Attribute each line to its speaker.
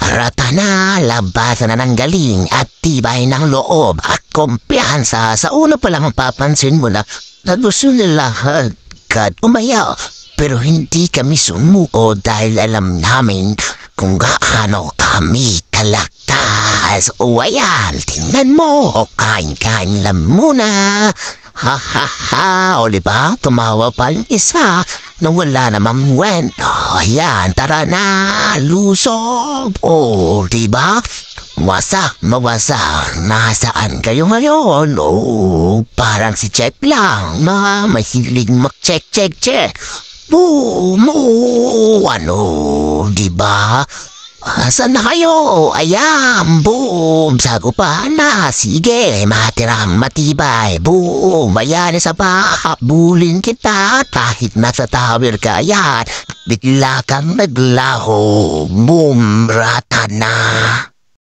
Speaker 1: Harata na, labasan na ng galing at tibay ng loob at kumpiyansa. Sa una pa lang mapapansin mo na gusto nila agad umayaw. Pero hindi kami sumuko dahil alam namin kung gaano kami kalaktas. O ayan, tingnan mo, kain-kain lang muna. Ha ha ha, o diba? Tumawa pa yung isa na wala namang kwento. Ayan, tara na, lusog. O, diba? Mawasak. Nasaan kayo ngayon? O, parang si Check lang na mahilig mag-check. Ano, diba? Saan na kayo? Ayan, boom! Sago pa na, sige, matirang matibay. Boom! Ayan, isa pa, habulin kita kahit nasa tower ka. Ayan, bigla kang naglaho. Boom! Rata na.